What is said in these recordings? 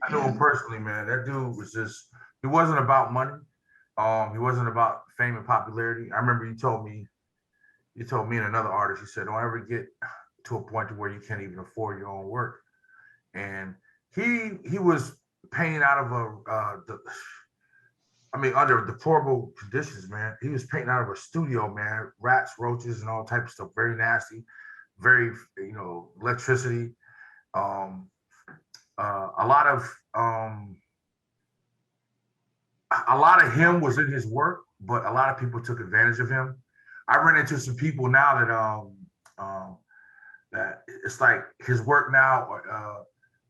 I know him personally, man. That dude was just, he wasn't about money. He wasn't about fame and popularity. I remember you told me and another artist, you said, don't ever get to a point to where you can't even afford your own work. And he was painting out of I mean, under deplorable conditions, man. He was painting out of a studio, man. Rats, roaches, and all types of stuff. Very nasty, very, electricity. Um, a lot of him was in his work, but a lot of people took advantage of him. I run into some people now that it's like his work now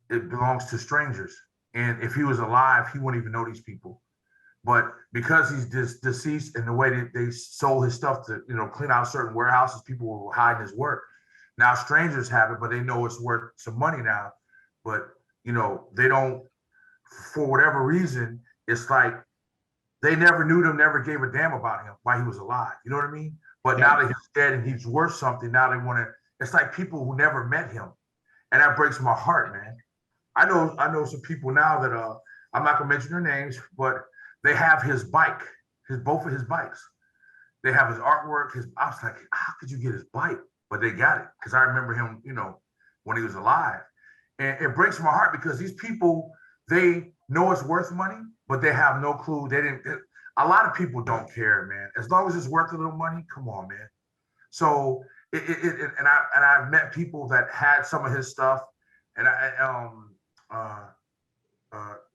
it belongs to strangers, and if he was alive, he wouldn't even know these people. But because he's deceased and the way that they sold his stuff to clean out certain warehouses, people were hiding his work. Now strangers have it, but they know it's worth some money now. But they don't, for whatever reason. It's like they never knew them, never gave a damn about him while he was alive. You know what I mean? But Yeah. now that he's dead and he's worth something, now they want to. It's like people who never met him, and that breaks my heart, man. I know some people now that I'm not gonna mention their names, but they have his bike, his both of his bikes. They have his artwork. His I was like, how could you get his bike? But they got it because I remember him, when he was alive, and it breaks my heart because these people they know it's worth money, but they have no clue. They didn't. A lot of people don't care, man. As long as it's worth a little money, come on, man. So I've met people that had some of his stuff, and uh,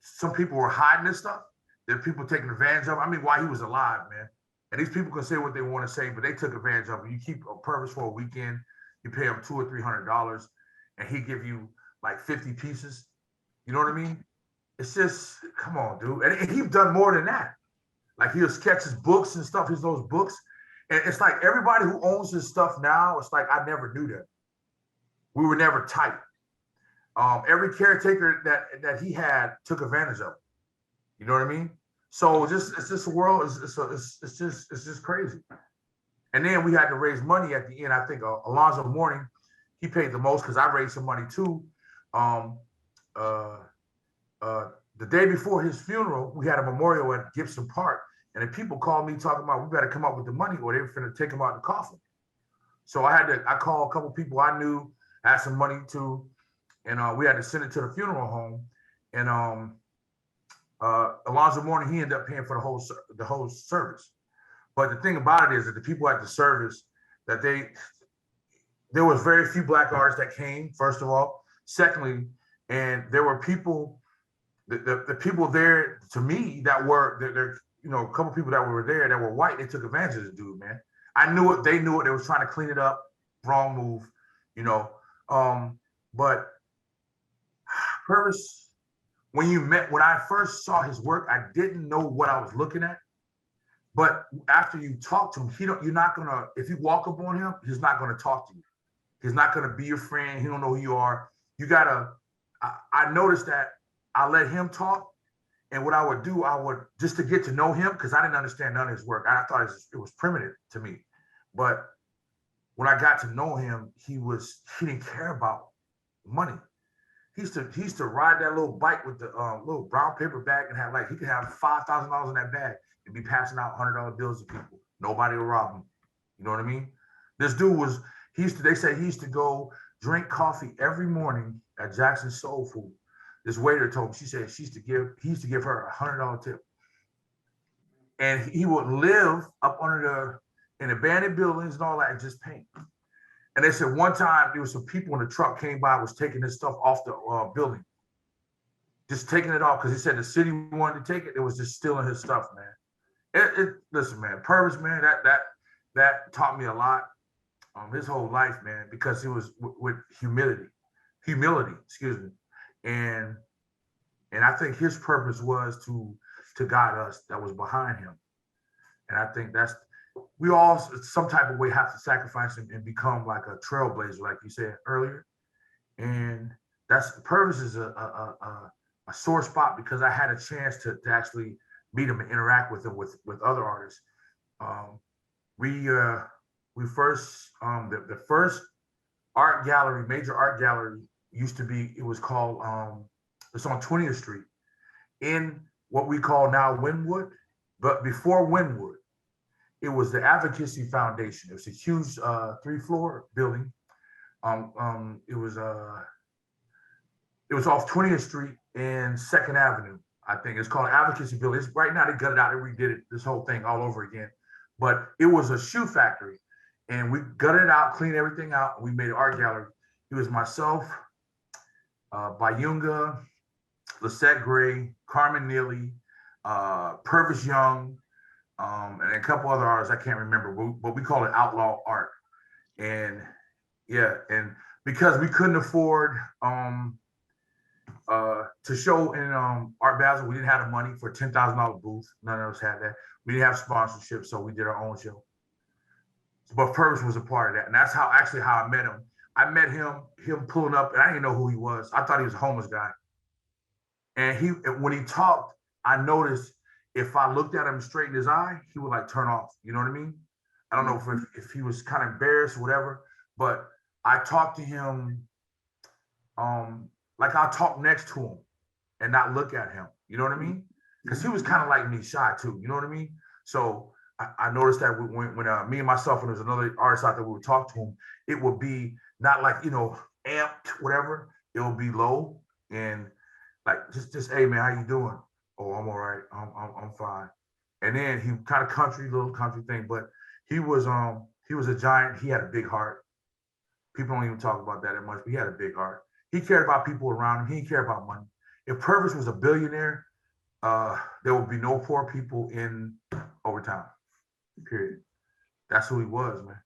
some people were hiding this stuff. There are people taking advantage of. I mean, while he was alive, man. And these people can say what they want to say, but they took advantage of it. You keep a purpose for a weekend, you pay him $200 or $300, and he give you like 50 pieces. You know what I mean? It's just come on, dude. And he's done more than that. Like he'll sketch his books and stuff, his those books. And it's like everybody who owns his stuff now, it's like I never knew that. We were never tight. Every caretaker that he had took advantage of it. You know what I mean? So just it's just a world. It's just crazy. And then we had to raise money at the end. I think Alonzo Mourning, he paid the most because I raised some money too. Um, uh, the day before his funeral, we had a memorial at Gibson Park, and the people called me talking about we better come up with the money or they were finna take him out the coffin. So I called a couple people I knew had some money too, and we had to send it to the funeral home. And Alonzo Mourning, he ended up paying for the whole service. But the thing about it is that the people at the service that there was very few black artists that came. First of all, secondly, and there were people the people there to me that were there, a couple people that were there that were white. They took advantage of the dude, man. I knew it. They knew it. They was trying to clean it up. Wrong move, you know. But Purvis, when I first saw his work, I didn't know what I was looking at. But after you talk to him, you're not gonna. If you walk up on him, he's not gonna talk to you. He's not gonna be your friend. He don't know who you are. You gotta. I noticed that I let him talk, and what I would do, I would just to get to know him because I didn't understand none of his work. I thought it was primitive to me, but when I got to know him, he didn't care about money. He used to ride that little bike with the little brown paper bag and have he could have $5,000 in that bag and be passing out $100 bills to people. Nobody will rob him. You know what I mean? This dude was they say he used to go drink coffee every morning at Jackson's Soul Food. This waiter told me, she said he used to give her $100 tip. And he would live up under in abandoned buildings and all that and just paint. And they said one time there was some people in the truck came by was taking this stuff off the building, just taking it off because he said the city wanted to take it. It was just stealing his stuff, man. Listen, man, Purvis, man, that taught me a lot. His whole life, man, because he was with humility, excuse me, and I think his purpose was to guide us that was behind him, and I think that's we all some type of way have to sacrifice and become like a trailblazer, like you said earlier, and that's Purvis is a sore spot because I had a chance to actually meet him and interact with him with other artists. Um, we first the first art gallery, major art gallery used to be it was called It's on 20th Street in what we call now Wynwood. But before Wynwood, it was the Advocacy Foundation. It was a huge 3-floor building. It was off 20th Street and 2nd Avenue. I think it's called Advocacy Building. It's, right now they gutted out and redid it, this whole thing all over again. But it was a shoe factory, and we gutted it out, cleaned everything out, and we made an art gallery. It was myself, Bayunga, Lisette Gray, Carmen Neely, Purvis Young, and a couple other artists I can't remember, but we call it outlaw art. And yeah, and because we couldn't afford to show in Art Basel, we didn't have the money for $10,000 booth. None of us had that. We didn't have sponsorship, so we did our own show. But Purvis was a part of that, and that's how I met him. I met him pulling up, and I didn't know who he was. I thought he was a homeless guy. And when he talked, I noticed if I looked at him straight in his eye, he would like turn off. You know what I mean? I don't know if he was kind of embarrassed or whatever, but I talked to him like I'll talk next to him and not look at him. You know what I mean? Because he was kind of like me, shy too. You know what I mean? So I noticed that when me and myself and there was another artist out there, we would talk to him, it would be not like, amped, whatever. It would be low and like just hey man, how you doing? Oh, I'm all right. I'm fine. And then he kind of little country thing, but he was a giant. He had a big heart. People don't even talk about that much, but he had a big heart. He cared about people around him. He didn't care about money. If Purvis was a billionaire, there would be no poor people in Overtown. Period. That's who he was, man.